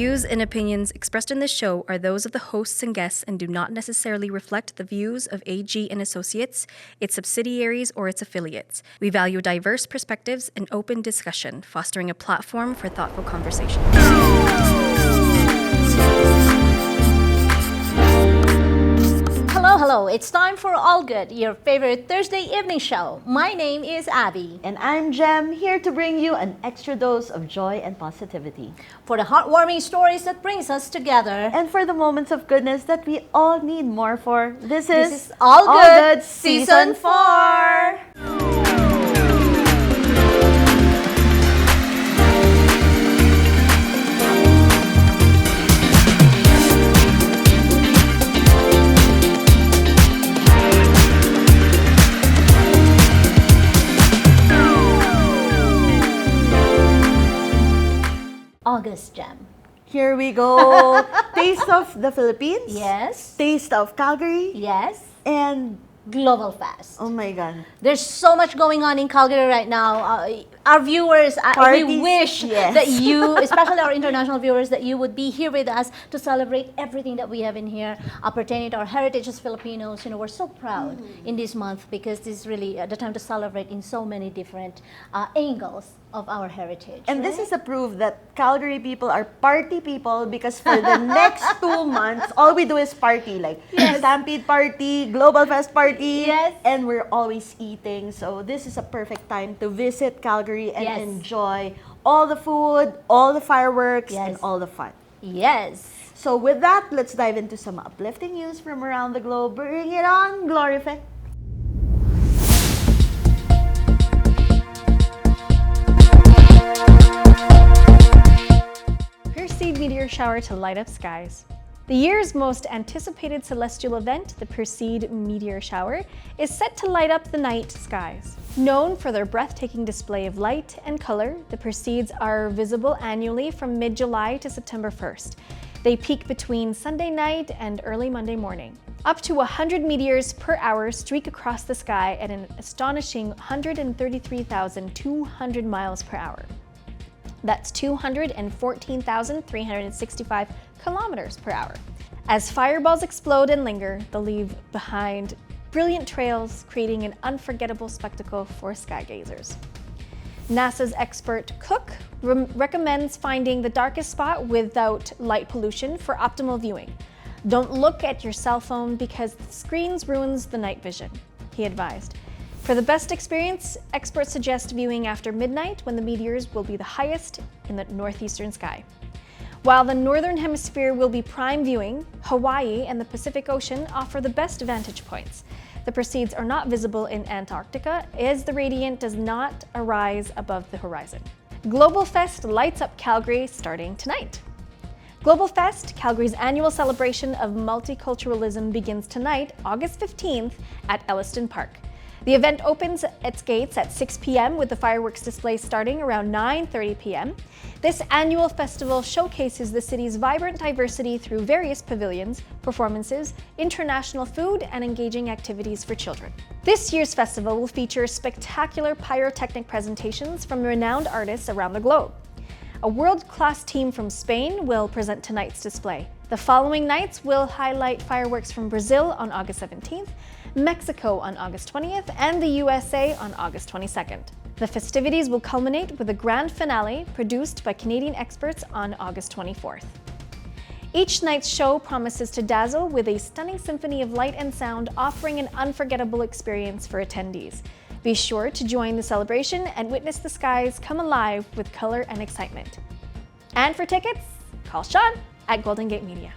views and opinions expressed in this show are those of the hosts and guests and do not necessarily reflect the views of AG and Associates, its subsidiaries, or its affiliates. We value diverse perspectives and open discussion, fostering a platform for thoughtful conversation. Hello, it's time for All Good, your favorite Thursday evening show. My name is Abby. And I'm Jem, here to bring you an extra dose of joy and positivity. For the heartwarming stories that brings us together. And for the moments of goodness that we all need more for. This is All Good Season 4! August Jam. Here we go. Taste of the Philippines. Yes. Taste of Calgary. Yes. And Global Fest. oh my God. There's so much going on in Calgary right now. Our viewers, we Parties, wish yes. that you, especially our international viewers, that you would be here with us to celebrate everything that we have in here pertaining to our heritage as Filipinos. You know, we're so proud in this month because this is really the time to celebrate in so many different angles of our heritage. And this is a proof that Calgary people are party people because for the next 2 months, all we do is party. Like Stampede Party, Global Fest Party, Yes. and we're always eating. So this is a perfect time to visit Calgary and Yes. enjoy all the food, all the fireworks, Yes. and all the fun. Yes. So with that, let's dive into some uplifting news from around the globe. Bring it on, Glorify. Perseid meteor shower to light up skies. The year's most anticipated celestial event, the Perseid meteor shower, is set to light up the night skies. Known for their breathtaking display of light and color, the Perseids are visible annually from mid-July to September 1st. They peak between Sunday night and early Monday morning. Up to 100 meteors per hour streak across the sky at an astonishing 133,200 miles per hour. That's 214,365 kilometers per hour. As fireballs explode and linger, they'll leave behind brilliant trails, creating an unforgettable spectacle for skygazers. NASA's expert Cook recommends finding the darkest spot without light pollution for optimal viewing. Don't look at your cell phone because the screens ruins the night vision, he advised. For the best experience, experts suggest viewing after midnight when the meteors will be the highest in the northeastern sky. While the northern hemisphere will be prime viewing, Hawaii and the Pacific Ocean offer the best vantage points. The Perseids are not visible in Antarctica as the radiant does not arise above the horizon. Global Fest lights up Calgary starting tonight. Global Fest, Calgary's annual celebration of multiculturalism, begins tonight, August 15th at Elliston Park. The event opens its gates at 6 p.m. with the fireworks display starting around 9:30 p.m. This annual festival showcases the city's vibrant diversity through various pavilions, performances, international food, and engaging activities for children. This year's festival will feature spectacular pyrotechnic presentations from renowned artists around the globe. A world-class team from Spain will present tonight's display. The following nights will highlight fireworks from Brazil on August 17th, Mexico on August 20th, and the USA on August 22nd. The festivities will culminate with a grand finale produced by Canadian experts on August 24th. Each night's show promises to dazzle with a stunning symphony of light and sound, offering an unforgettable experience for attendees. Be sure to join the celebration and witness the skies come alive with color and excitement. And for tickets, call Sean at Golden Gate Media.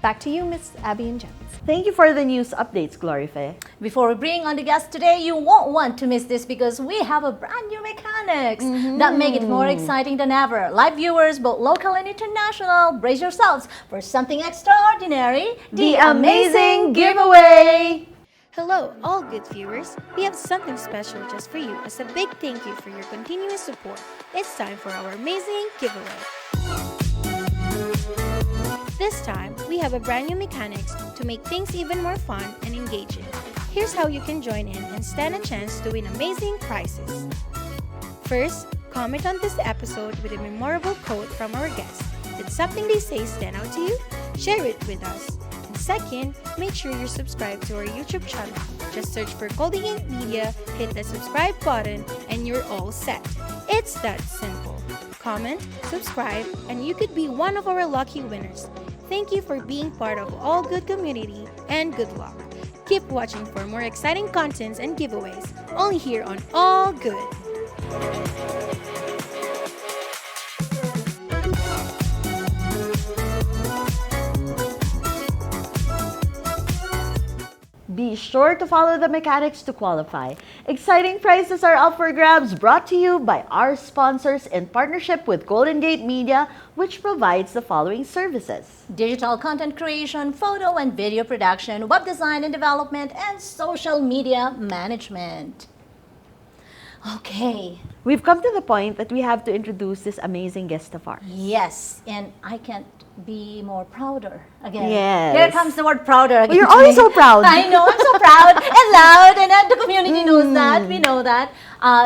Back to you, Miss Abby and Jens. Thank you for the news updates, Glorify. Before we bring on the guest today, you won't want to miss this because we have a brand new mechanics that make it more exciting than ever. Live viewers, both local and international, brace yourselves for something extraordinary, The amazing giveaway! Hello, all good viewers. We have something special just for you as a big thank you for your continuous support. It's time for our amazing giveaway. This time, we have a brand new mechanics to make things even more fun and engaging. Here's how you can join in and stand a chance to win amazing prizes. First, comment on this episode with a memorable quote from our guest. Did something they say stand out to you? Share it with us. And second, make sure you're subscribed to our YouTube channel. Just search for Golden Gate Media, hit the subscribe button, and you're all set. It's that simple. Comment, subscribe, and you could be one of our lucky winners. Thank you for being part of All Good community, and good luck. Keep watching for more exciting contents and giveaways, only here on All Good. Be sure to follow the mechanics to qualify. Exciting prizes are up for grabs, brought to you by our sponsors in partnership with Golden Gate Media, which provides the following services: Digital content creation, photo and video production, web design and development, and social media management. Okay. We've come to the point that we have to introduce this amazing guest of ours. Yes, and I can't be more prouder again. Yes. Here comes the word prouder again. You're to always me. so proud. I know, I'm so proud and loud, and the community knows that. We know that.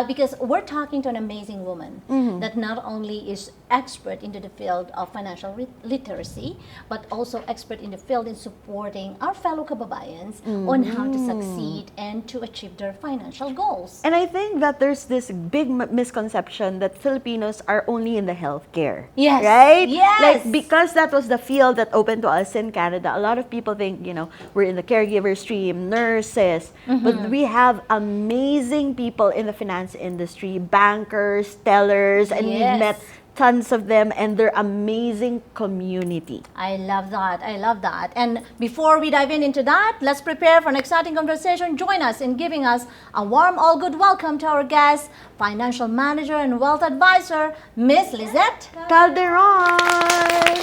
Because we're talking to an amazing woman that not only is expert into the field of financial literacy, but also expert in the field in supporting our fellow kababayans on how to succeed and to achieve their financial goals. And I think that there's this big misconception that Filipinos are only in the healthcare. Yes. Right? Yes. Like, because that was the field that opened to us in Canada, a lot of people think, we're in the caregiver stream, nurses, but we have amazing people in the finance industry, bankers, tellers, and we've Yes. met tons of them, and they're amazing community. I love that. I love that. And before we dive into that, let's prepare for an exciting conversation. Join us in giving us a warm, all good welcome to our guest, financial manager and wealth advisor, Miss Lyzette. Calderon!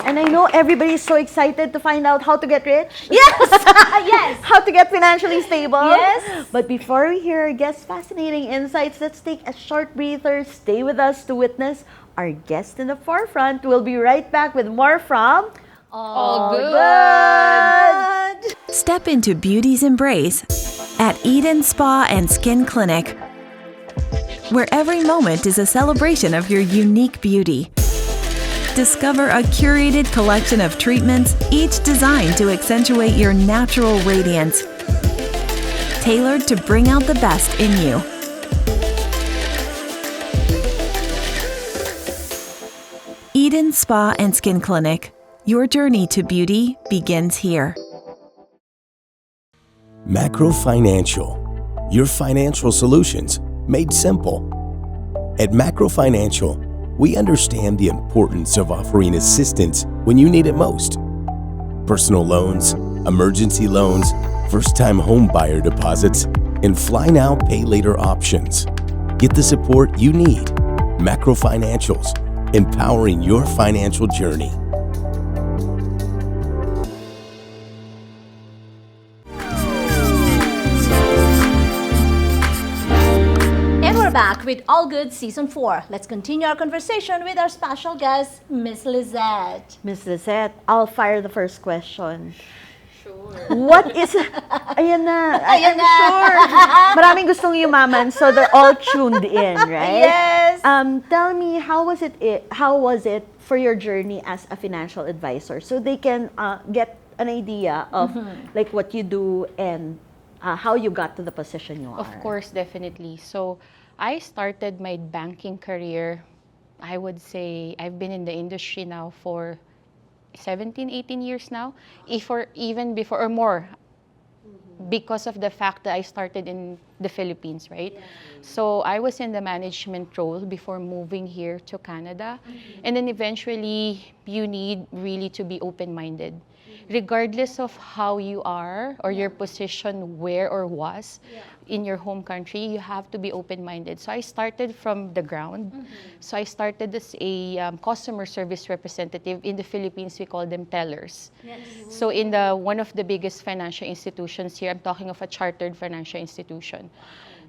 And I know everybody is so excited to find out how to get rich. Yes! Yes! How to get financially stable. Yes. But before we hear our guest's fascinating insights, let's take a short breather. Stay with us to witness our guest in the forefront. We'll be right back with more from All Good. Step into beauty's embrace at Eden Spa and Skin Clinic, where every moment is a celebration of your unique beauty. Discover a curated collection of treatments, each designed to accentuate your natural radiance, tailored to bring out the best in you. Eden Spa and Skin Clinic. Your journey to beauty begins here. Macro Financial, your financial solutions made simple. At Macro Financial, we understand the importance of offering assistance when you need it most. Personal loans, emergency loans, first-time home buyer deposits, and fly now, pay later options. Get the support you need. Macro Financials, empowering your financial journey. Back with All Good Season 4. Let's continue our conversation with our special guest, Miss Lyzette. Miss Lyzette, I'll fire the first question. Sure. What is... Ayan na. I'm sure. Maraming gustong yumaman, so they're all tuned in, right? Yes. Tell me, how was it for your journey as a financial advisor, so they can get an idea of like what you do and how you got to the position you are? Of course, definitely. So I started my banking career, I would say I've been in the industry now for 17, 18 years now, even before or more, because of the fact that I started in the Philippines, right? Yeah. So I was in the management role before moving here to Canada. And then eventually, you need really to be open-minded. Regardless of how you are or your position where or was in your home country, you have to be open-minded. So I started from the ground. So I started as a customer service representative. In the Philippines, we call them tellers. Yes. So in one of the biggest financial institutions here, I'm talking of a chartered financial institution.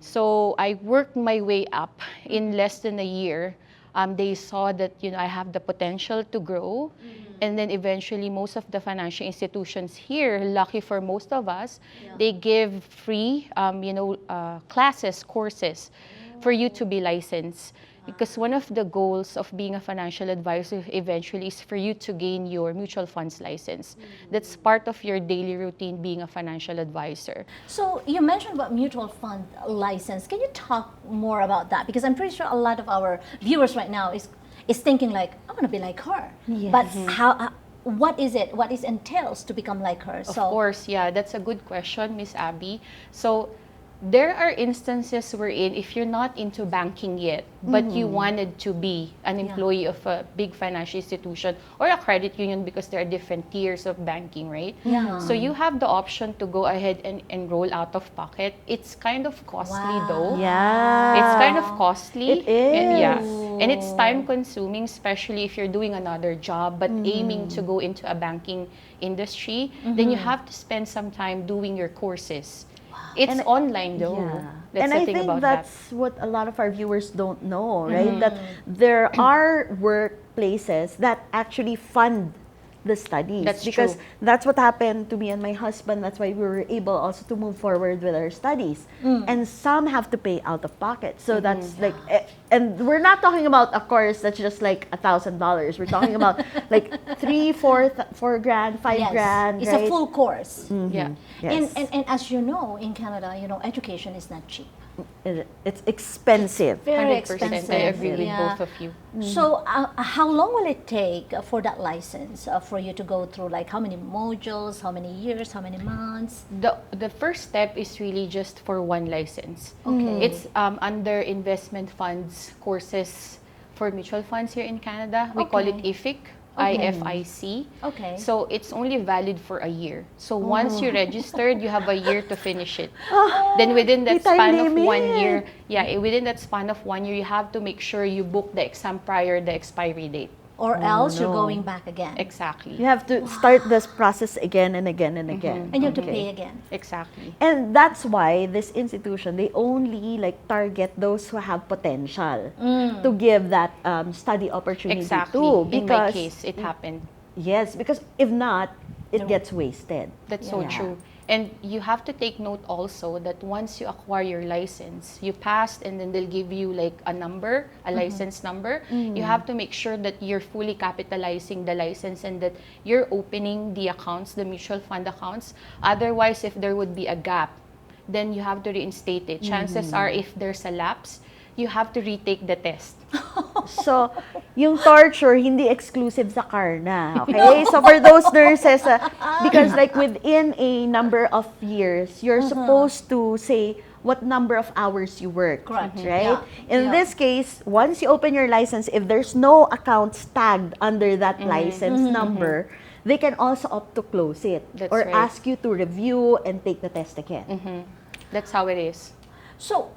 So I worked my way up in less than a year. They saw that I have the potential to grow. And then eventually, most of the financial institutions here, lucky for most of us, they give free, classes, courses for you to be licensed. Because one of the goals of being a financial advisor eventually is for you to gain your mutual funds license. That's part of your daily routine being a financial advisor. So you mentioned about mutual fund license. Can you talk more about that? Because I'm pretty sure a lot of our viewers right now is thinking like, I want to be like her. Yes. But how? What is it? What is entails to become like her? Of course, yeah, that's a good question, Miss Abby. So there are instances wherein if you're not into banking yet, but you wanted to be an employee of a big financial institution or a credit union, because there are different tiers of banking, right? Yeah. So you have the option to go ahead and enroll out of pocket. It's kind of costly though. Yeah. It's kind of costly. It is. And yeah. And it's time consuming, especially if you're doing another job but aiming to go into a banking industry. Then you have to spend some time doing your courses. It's online though. Yeah. That's And the I thing think about that's what a lot of our viewers don't know, right? That there are workplaces that actually fund the studies. That's because true. that's what happened to me and my husband. That's why we were able also to move forward with our studies. And some have to pay out of pocket. So that's like, and we're not talking about a course that's just like $1,000. We're talking about like 3, 4, 4 grand, 5 Yes. grand. It's right? a full course. Yeah. Yes. And as you know, in Canada, education is not cheap. It's expensive. Very 100%. expensive. I agree with Yeah. both of you. So how long will it take for that license for you to go through? Like how many modules, how many years, how many months? The first step is really just for one license. Okay. It's under investment funds courses for mutual funds here in Canada. We call it Okay. IFIC. Okay. IFIC. Okay. So it's only valid for a year. So once you registered, you have a year to finish it. Then within that may time span of 1 limit. year, within that span of 1 year, you have to make sure you book the exam prior the expiry date. Or else you're going back again. Exactly. You have to start this process again and again and again. And you have to pay again. Exactly. And that's why this institution, they only like target those who have potential to give that study opportunity Exactly. to. In my case, it happened. Yes, because if not, it gets wasted. That's so Yeah. true. And you have to take note also that once you acquire your license, you passed and then they'll give you like a number, a license number. You have to make sure that you're fully capitalizing the license and that you're opening the accounts, the mutual fund accounts. Otherwise, if there would be a gap, then you have to reinstate it. Chances are if there's a lapse, you have to retake the test. So, yung torture, hindi exclusive sa Karna. Okay? So, for those nurses, because like within a number of years, you're supposed to say what number of hours you work. Correct. Right? Yeah. In this case, once you open your license, if there's no accounts tagged under that license number, they can also opt to close it. That's or right. ask you to review and take the test again. That's how it is. So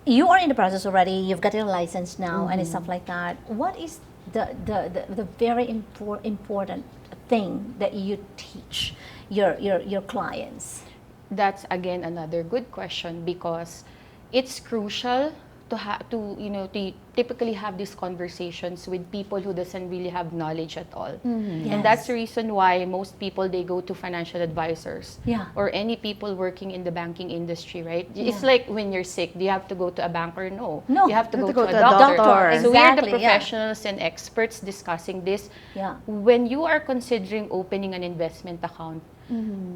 you are in the process already. You've got your license now and stuff like that. What is the very important thing that you teach your clients? That's again another good question, because it's crucial to typically have these conversations with people who doesn't really have knowledge at all. Yes. And that's the reason why most people, they go to financial advisors. Yeah. Or any people working in the banking industry, right? It's like when you're sick, do you have to go to a banker? No. No. You have to You go have to to go a to a doctor. doctor. So we're the Exactly, yeah. professionals and experts discussing this. Yeah. When you are considering opening an investment account,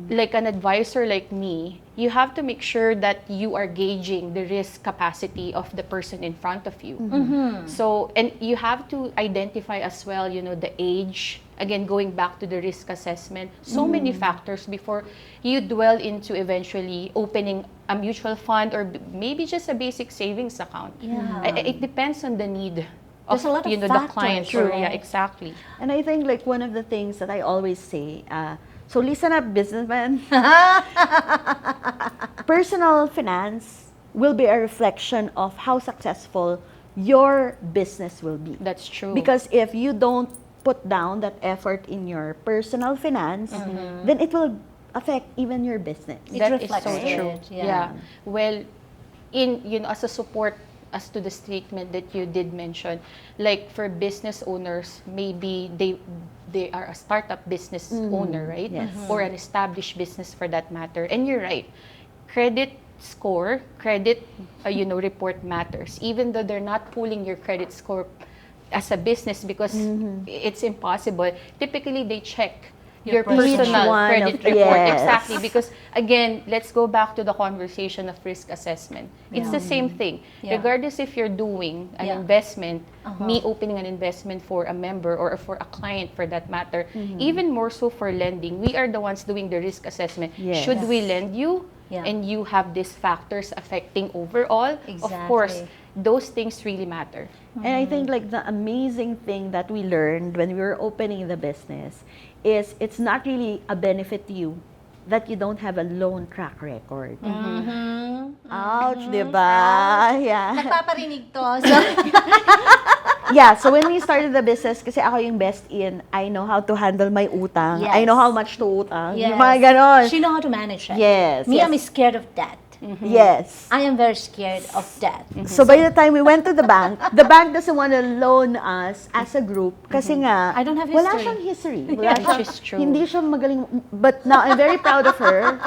like an advisor like me, you have to make sure that you are gauging the risk capacity of the person in front of you. So, and you have to identify as well, the age, again, going back to the risk assessment, so many factors before you dwell into eventually opening a mutual fund or maybe just a basic savings account. Yeah. It depends on the need of There's a lot of the factors, client. right? Yeah, exactly. And I think like one of the things that I always say, so listen up, businessmen. Personal finance will be a reflection of how successful your business will be. That's true. Because if you don't put down that effort in your personal finance, then it will affect even your business. It That is reflects so it, true. yeah. Well, as a support as to the statement that you did mention, like for business owners, maybe they are a startup business owner, right? Yes. Or an established business for that matter. And you're right. Credit score, credit, report matters. Even though they're not pulling your credit score as a business because it's impossible. Typically, they check your personal credit report. Exactly. Because again, let's go back to the conversation of risk assessment. It's the same thing. Regardless if you're doing an investment, me opening an investment for a member or for a client for that matter, even more so for lending, we are the ones doing the risk assessment. Should we lend you? And you have these factors affecting overall. Of course, those things really matter. And I think like the amazing thing that we learned when we were opening the business is it's not really a benefit to you that you don't have a loan track record. Ouch, diba? Yeah. Nagpaparinig to. Yeah, so when we started the business, kasi ako yung best in, I know how to handle my utang. Yes. I know how much to utang. Yes. Yung mga ganon. She know how to manage it. Yes. Me, yes. I'm scared of debt. Yes. I am very scared of debt. So by the time we went to the bank doesn't want to loan us as a group kasi nga I don't have wala history. siyang history. Wala siyang, Which is true. Hindi siya magaling. But now I'm very proud of her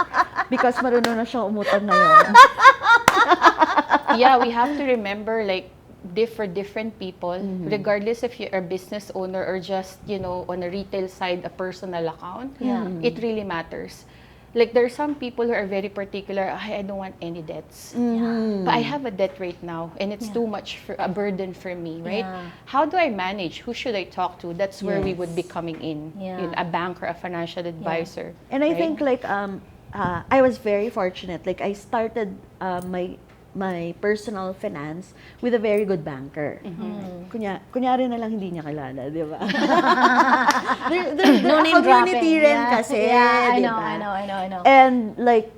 because marunong na siyang umutang ngayon. Yeah, we have to remember like different people, regardless if you're a business owner or just, on a retail side, a personal account, it really matters. Like there are some people who are very particular, I don't want any debts. But I have a debt right now and it's too much for a burden for me, right? How do I manage? Who should I talk to? That's where we would be coming in, a banker, a financial advisor. And I think like I was very fortunate. Like I started my personal finance with a very good banker. Kunyari na lang hindi niya kilala, di ba? They're No name community dropping. rin kasi, I di know, ba? I know. And like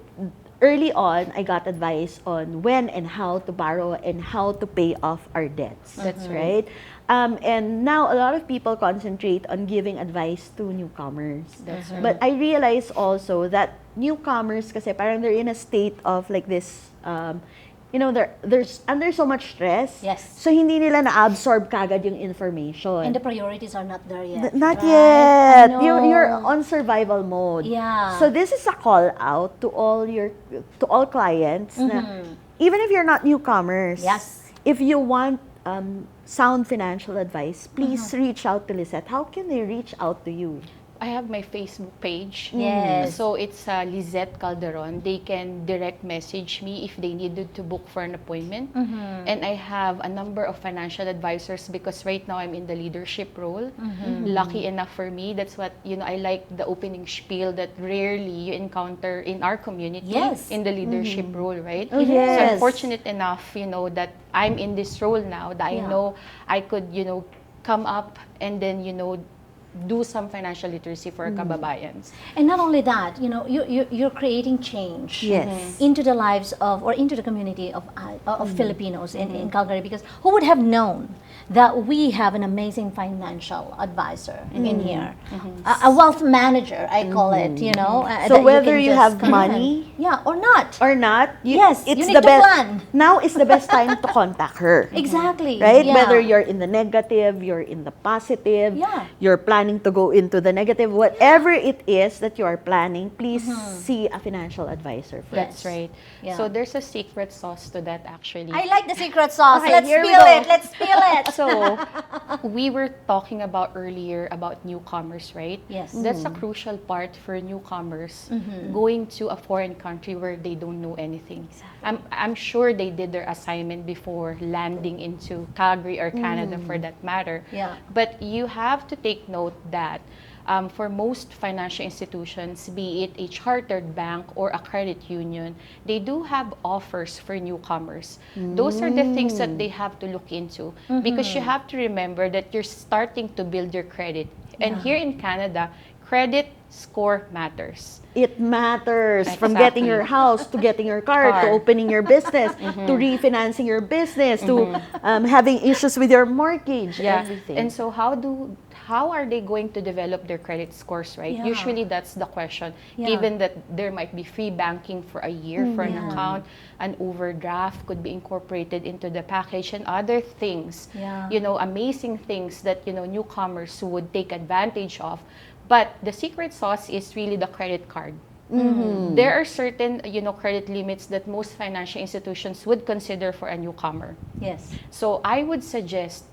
early on, I got advice on when and how to borrow and how to pay off our debts. That's right. And now a lot of people concentrate on giving advice to newcomers. That's right. But I realize also that newcomers kasi parang they're in a state of like this they're under so much stress. Yes. So hindi nila na-absorb kagad yung information. And the priorities are not there yet. Not right? yet. I know. You're on survival mode. Yeah. So this is a call out to all clients na even if you're not newcomers. Yes. If you want sound financial advice, please reach out to Lyzette. How can they reach out to you? I have my Facebook page. Yes. So it's Lyzette Calderon. They can direct message me if they needed to book for an appointment. And I have a number of financial advisors because right now I'm in the leadership role. Lucky enough for me, that's what, I like the opening spiel that rarely you encounter in our community in the leadership role, right? Oh, So yes. I'm fortunate enough, that I'm in this role now, that I know I could, come up and then, do some financial literacy for kababayans. And not only that, you're creating change Yes. into the lives of, or into the community of Filipinos in Calgary, because who would have known that we have an amazing financial advisor in here, a wealth manager, I call it, So that whether can you just have come in. money or not. or not, Yes, it's you need the to best. plan. Now is the best time to contact her. Exactly. Right? Yeah. Whether you're in the negative, you're in the positive, Yeah. you're planning to go into the negative, whatever it is that you are planning, please see a financial advisor first. That's right. Yeah. So there's a secret sauce to that actually. I like the secret sauce. Okay, Let's here we spill go. it. Let's spill it. So, we were talking about earlier about newcomers, right? Yes. That's a crucial part for newcomers going to a foreign country where they don't know anything. I'm sure they did their assignment before landing into Calgary or Canada for that matter. Yeah. But you have to take note that for most financial institutions, be it a chartered bank or a credit union, they do have offers for newcomers. Those are the things that they have to look into because you have to remember that you're starting to build your credit. And here in Canada, credit score matters. It matters from Exactly. getting your house to getting your car to opening your business to refinancing your business to having issues with your mortgage, everything. And so how are they going to develop their credit scores, right? Yeah. Usually that's the question. Yeah. Given that there might be free banking for a year for an account, an overdraft could be incorporated into the package and other things, Yeah. amazing things that, newcomers would take advantage of. But the secret sauce is really the credit card. There are certain, credit limits that most financial institutions would consider for a newcomer. Yes. So I would suggest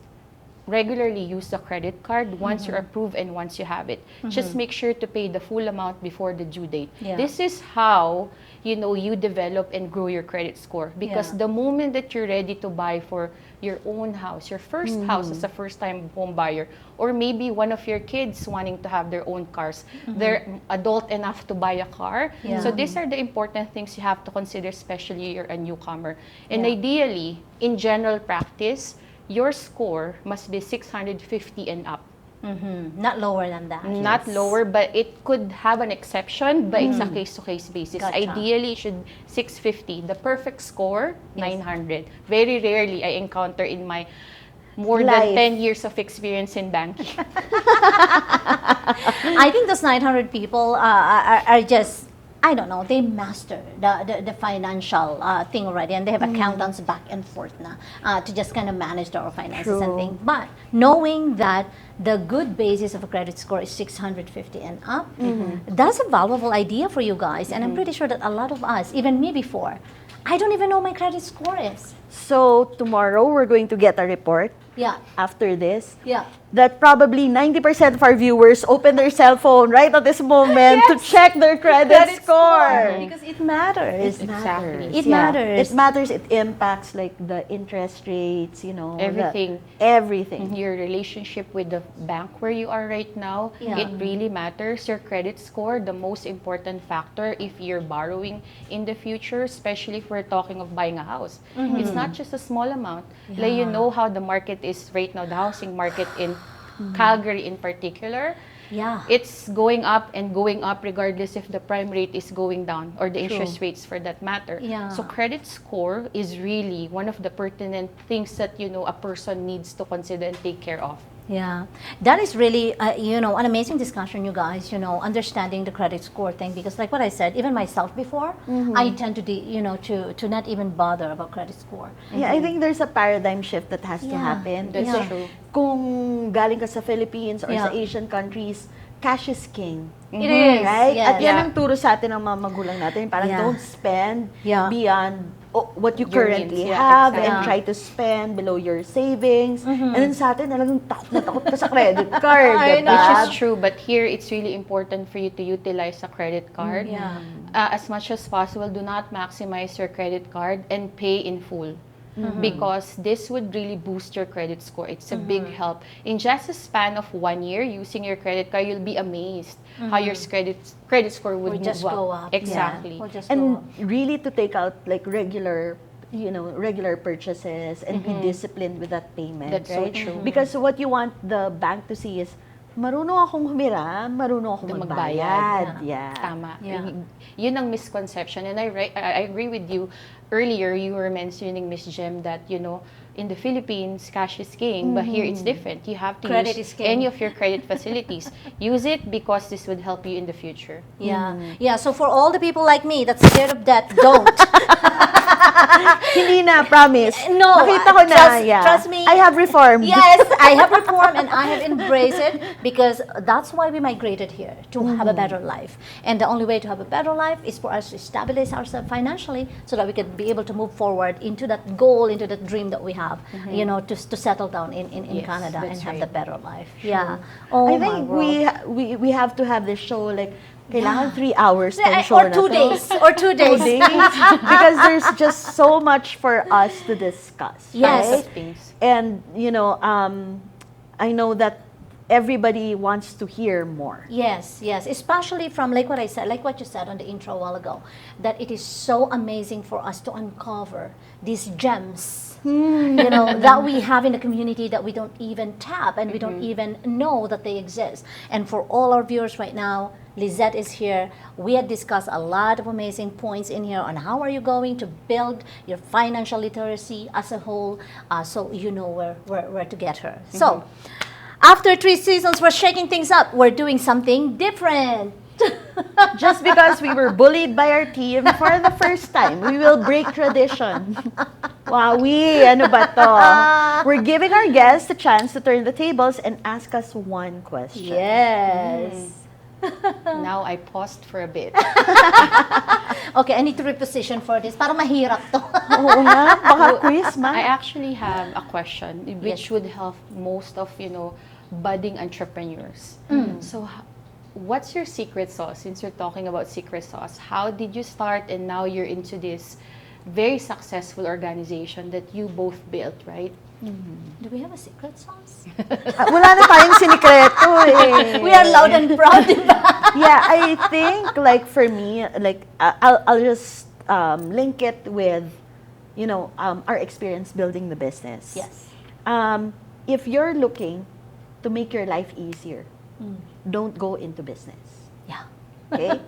regularly use the credit card once you're approved and once you have it. Just make sure to pay the full amount before the due date. Yeah. This is how, you develop and grow your credit score. Because the moment that you're ready to buy for your own house, your first house as a first-time home buyer, or maybe one of your kids wanting to have their own cars, they're adult enough to buy a car. Yeah. So these are the important things you have to consider, especially you're a newcomer. And ideally, in general practice, your score must be 650 and up. Not lower than that. Not lower, but it could have an exception, but it's a case-to-case basis. Gotcha. Ideally, it should 650. The perfect score, 900. Very rarely I encounter in my more than 10 years of experience in banking. I think those 900 people are just, I don't know, they master the financial thing already, and they have accountants back and forth na to just kind of manage their finances and things. But knowing that the good basis of a credit score is 650 and up, that's a valuable idea for you guys. And I'm pretty sure that a lot of us, even me before, I don't even know my credit score is. So tomorrow we're going to get a report Yeah. after this Yeah. that probably 90% of our viewers open their cell phone right at this moment to check their credit score. Because it matters. Exactly. It matters. It matters. It impacts like the interest rates, Everything. Everything. Your relationship with the bank where you are right now, it really matters. Your credit score, the most important factor if you're borrowing in the future, especially if we're talking of buying a house. It's not just a small amount. Like, you know how the market is right now, the housing market in Calgary in particular. Yeah. It's going up and going up regardless if the prime rate is going down or the interest rates for that matter. Yeah. So credit score is really one of the pertinent things that, a person needs to consider and take care of. Yeah, that is really, an amazing discussion, you guys, understanding the credit score thing, because like what I said, even myself before, I tend to not even bother about credit score. Yeah, I think there's a paradigm shift that has to happen. That's Kasi true. Kung galing ka sa Philippines or sa Yeah. Asian countries, cash is king. It is, Right? yes. At yan ang turo sa atin ng mga magulang natin. Parang Yeah. don't spend Yeah. beyond what you Your currently means. Yeah, have exactly. and try to spend below your savings. And then sa atin, talagang takot na takot ka sa credit card. I diba? Which is true, but here it's really important for you to utilize a credit card. Yeah. As much as possible, do not maximize your credit card and pay in full. Because this would really boost your credit score. It's a big help. In just a span of 1 year using your credit card, you'll be amazed how your credit score would Will just move go up. Exactly. Will just go And up. really to take out like regular purchases and be disciplined with that payment. That's so right? true. Because what you want the bank to see is, marunong akong humiram, marunong akong magbayad. Yeah. Tama. Yeah. Yun ang misconception. And I agree with you. Earlier, you were mentioning, Miss Jem, that, in the Philippines, cash is king, but here it's different. You have to Credit use is king. any of your credit facilities. Use it because this would help you in the future. Yeah. Yeah, so for all the people like me that's scared of debt, don't. Hindi na, promise. No, Nakita ko na. trust me. I have reformed. Yes, I have reformed and I have embraced it, because that's why we migrated here, to have a better life. And the only way to have a better life is for us to stabilize ourselves financially so that we can be able to move forward into that goal, into that dream that we have, to settle down in Yes, Canada and that's have right. the better life. Yeah. Oh, I my think world. we have to have this show like kailangan 3 hours tong show Or na 2 to. days. Or 2 days. Because there's just so much for us to discuss. Yes. Right? Things. And I know that everybody wants to hear more. Yes, yes, especially from like what I said, like what you said on the intro a while ago, that it is so amazing for us to uncover these gems, that we have in the community that we don't even tap and we don't even know that they exist. And for all our viewers right now, Lyzette is here. We had discussed a lot of amazing points in here on how are you going to build your financial literacy as a whole, so you know where to get her. So, after 3 seasons, we're shaking things up. We're doing something different. Just because we were bullied by our team for the first time, we will break tradition. Wowie, ano ba to? We're giving our guests a chance to turn the tables and ask us one question. Yes. Now I paused for a bit. Okay, I need to reposition for this. Parang mahirap to. Oo nga, baka quiz, ma. I actually have a question which would help most of, budding entrepreneurs. So what's your secret sauce? Since you're talking about secret sauce, how did you start and now you're into this very successful organization that you both built, right? Do we have a secret sauce? Wala na tayong sinikreto eh. We are loud and proud, diba? Yeah, I think like for me, like I'll just link it with, our experience building the business. Yes. If you're looking to make your life easier, don't go into business. Yeah. Okay?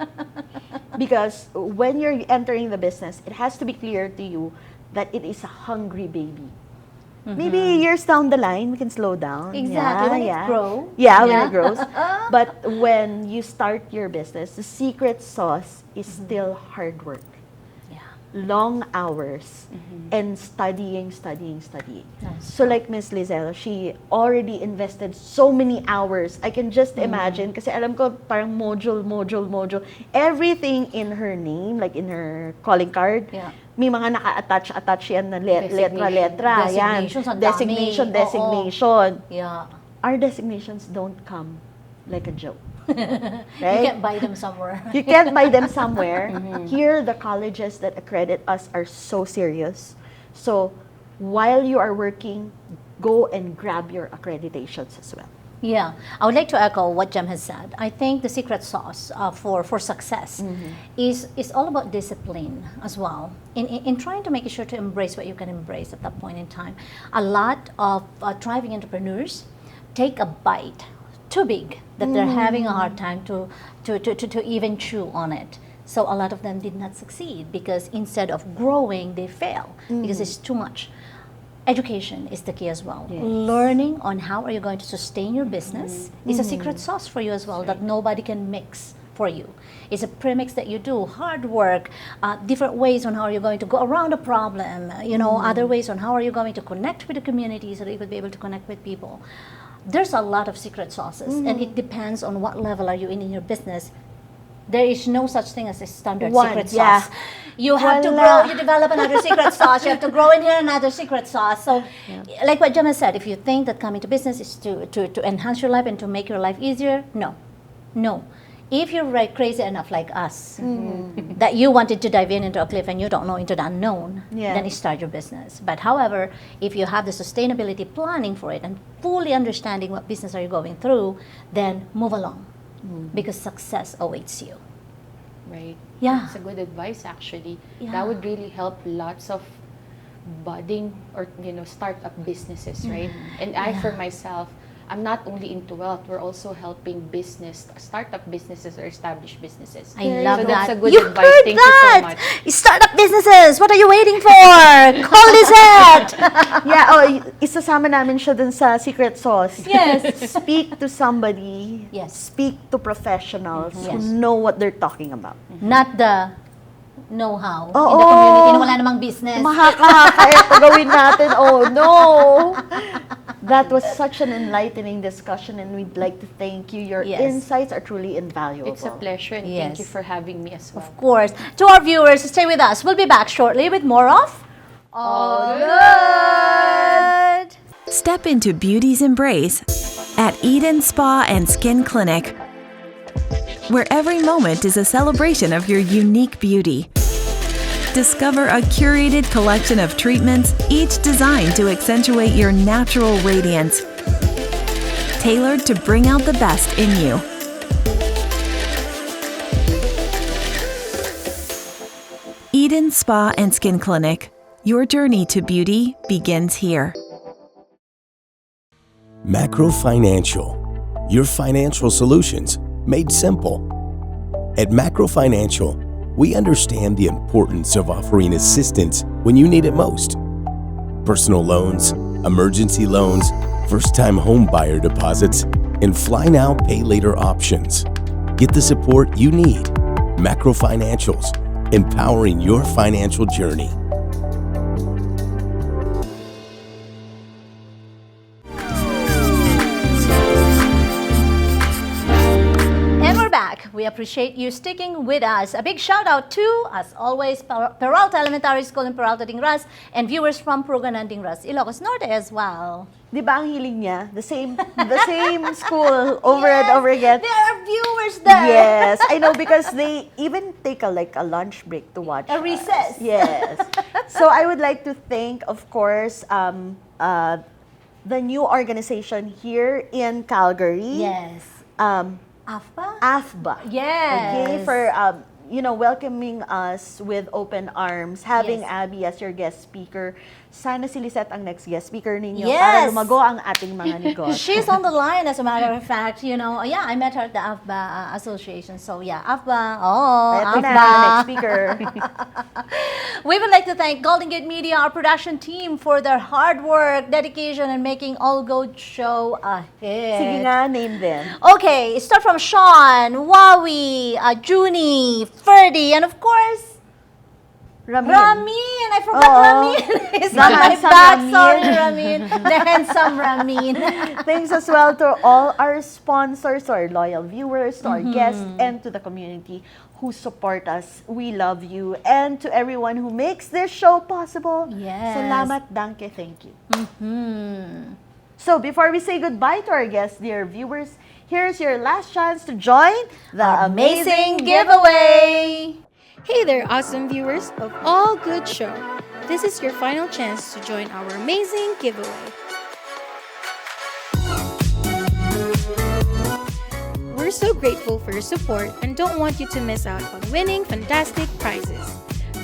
Because when you're entering the business, it has to be clear to you that it is a hungry baby. Maybe years down the line, we can slow down. Exactly, when it grows. Yeah, when it grows. But when you start your business, the secret sauce is still hard work. Long hours and studying. Nice. So like Miss Lyzette, she already invested so many hours. I can just imagine, kasi alam ko parang module. Everything in her name, like in her calling card, may mga naka-attach yan na letra. Designations, ang dami. Designation. Yeah. Our designations don't come like a joke. You Right? can't buy them somewhere. You can't buy them somewhere. Here, the colleges that accredit us are so serious. So, while you are working, go and grab your accreditations as well. Yeah, I would like to echo what Jem has said. I think the secret sauce for success is all about discipline as well. In trying to make sure to embrace what you can embrace at that point in time. A lot of thriving entrepreneurs take a bite too big that they're having a hard time to even chew on it. So a lot of them did not succeed because instead of growing, they fail because it's too much. Education is the key as well. Yes. Learning on how are you going to sustain your business is a secret sauce for you as well that nobody can mix for you. It's a premix that you do, hard work, different ways on how you're going to go around a problem, other ways on how are you going to connect with the community so that you could be able to connect with people. There's a lot of secret sauces and it depends on what level are you in your business. There is no such thing as a standard secret sauce. You have to grow, you develop another secret sauce, you have to grow in here another secret sauce. So like what Gemma said, if you think that coming to business is to enhance your life and to make your life easier, no. If you're crazy enough like us, that you wanted to dive into a cliff and you don't know into the unknown, then you start your business. But however, if you have the sustainability planning for it and fully understanding what business are you going through, then move along because success awaits you. Right. Yeah. It's a good advice actually. Yeah. That would really help lots of budding or startup businesses, right? And I for myself, I'm not only into wealth, we're also helping startup businesses or established businesses. I love so that. That's a good You advice. heard Thank that? you so much. Startup businesses, what are you waiting for? Call Lyzette. Isasama namin siya dun sa secret sauce. Yes. Speak to somebody. Yes. Speak to professionals who Yes. know what they're talking about. Not the know-how in Oo. the community na wala namang business. Mahaka-haka, ito gawin natin. Oh, no! That was such an enlightening discussion and we'd like to thank you. Your Yes. insights are truly invaluable. It's a pleasure and Yes. thank you for having me as well. Of course. To our viewers, stay with us. We'll be back shortly with more of All Good. Step into beauty's embrace at Eden Spa and Skin Clinic, where every moment is a celebration of your unique beauty. Discover a curated collection of treatments, each designed to accentuate your natural radiance, tailored to bring out the best in you. Eden Spa and Skin Clinic. Your journey to beauty begins here. Macro Financial, your financial solutions made simple. At Macro Financial, we understand the importance of offering assistance when you need it most. Personal loans, emergency loans, first-time home buyer deposits, and fly now, pay later options. Get the support you need. Macro Financials, empowering your financial journey. And we're back. We appreciate you sticking with us. A big shout out to, as always, Peralta Elementary School in Peralta, Dingras, and viewers from Puruganan, Dingras, Ilocos Norte as well. Di ba ang hiling niya? The same school over and over again. There are viewers there. Yes, I know, because they even take a lunch break to watch A recess. Yes. So I would like to thank, of course, the new organization here in Calgary. Yes. AFPA? AFBA. Yes. Okay, for welcoming us with open arms, having Yes. Abby as your guest speaker. Sana si Lyzette ang next guest speaker ninyo Yes. para lumago ang ating mga negosyo. She's on the line, as a matter of fact. Yeah, I met her at the AFBA association. So yeah, AFBA. Oh, Eto AFBA. na, next speaker. We would like to thank Golden Gate Media, our production team, for their hard work, dedication, and making All Good Show a hit. Sige nga, name them. Okay, start from Sean, Wawi, Junie, Ferdy, and of course, Ramin. Ramin. I forgot Oo. Ramin. It's The on my handsome back. Ramin. Sorry, Ramin. The handsome Ramin. Thanks as well to all our sponsors, to our loyal viewers, to our guests, and to the community who support us. We love you. And to everyone who makes this show possible, Yes. salamat, danke, thank you. So before we say goodbye to our guests, dear viewers, here's your last chance to join the Amazing giveaway. Hey there, awesome viewers of All Good Show. This is your final chance to join our amazing giveaway. We're so grateful for your support and don't want you to miss out on winning fantastic prizes.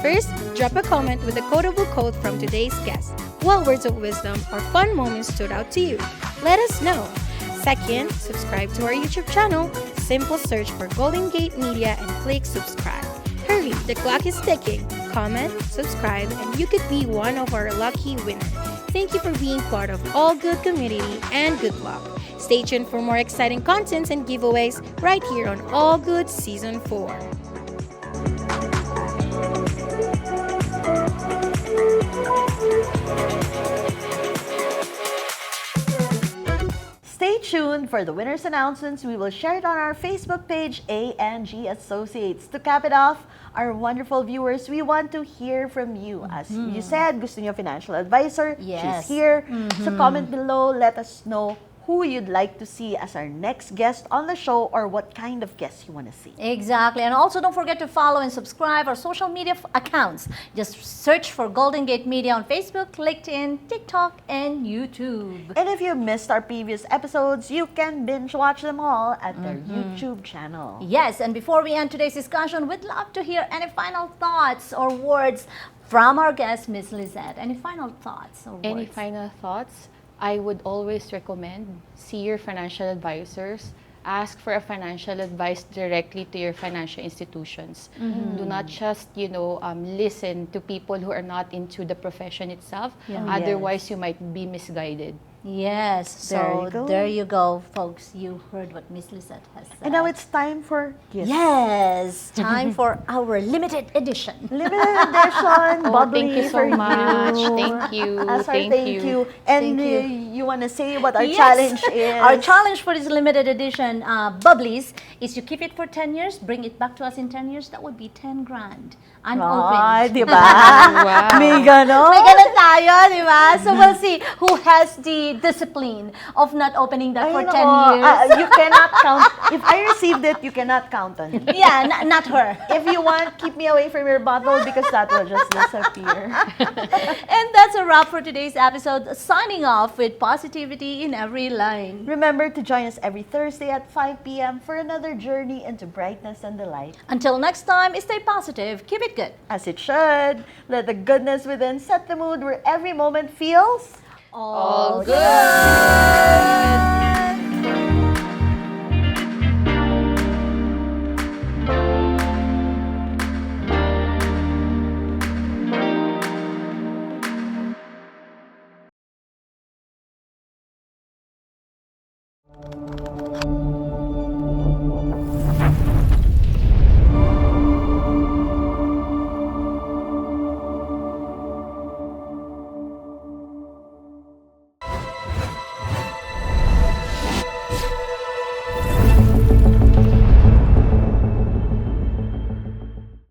First, drop a comment with a quotable quote from today's guest. What words of wisdom or fun moments stood out to you? Let us know. Second, subscribe to our YouTube channel. Simple search for Golden Gate Media and click subscribe. Hurry, the clock is ticking. Comment, subscribe, and you could be one of our lucky winners. Thank you for being part of All Good community and good luck. Stay tuned for more exciting contents and giveaways right here on All Good Season 4. Stay tuned for the winner's announcements. We will share it on our Facebook page, A&G Associates. To cap it off, our wonderful viewers, we want to hear from you. As you said, gusto niyo financial advisor? Yes. She's here. So comment below, let us know who you'd like to see as our next guest on the show or what kind of guest you want to see. Exactly. And also don't forget to follow and subscribe our social media accounts. Just search for Golden Gate Media on Facebook, LinkedIn, TikTok, and YouTube. And if you missed our previous episodes, you can binge watch them all at their YouTube channel. Yes, and before we end today's discussion, we'd love to hear any final thoughts or words from our guest, Miss Lyzette. Any final thoughts or Any words? final thoughts? I would always recommend see your financial advisors. Ask for a financial advice directly to your financial institutions. Do not just, listen to people who are not into the profession itself. Otherwise, you might be misguided. Yes, so there you go, folks. You heard what Miss Lyzette has said. And now it's time for gifts. Yes, time for our limited edition. Limited edition, bubbly Thank you so for much. you. Thank you. As our Thank you. And Thank you want to say what our Yes. challenge is? Our challenge for this limited edition bubblies is you keep it for 10 years, bring it back to us in 10 years. That would be 10 grand. Ay, Unopened. di ba? Wow. May ganon. May ganun tayo, di ba? So we'll see who has the discipline of not opening that for 10 years. You cannot count. If I received it, you cannot count on it. Yeah, not her. If you want, keep me away from your bottle because that will just disappear. And that's a wrap for today's episode. Signing off with positivity in every line. Remember to join us every Thursday at 5 p.m. for another journey into brightness and delight. Until next time, stay positive. Keep it good. As it should, let the goodness within set the mood where every moment feels All good.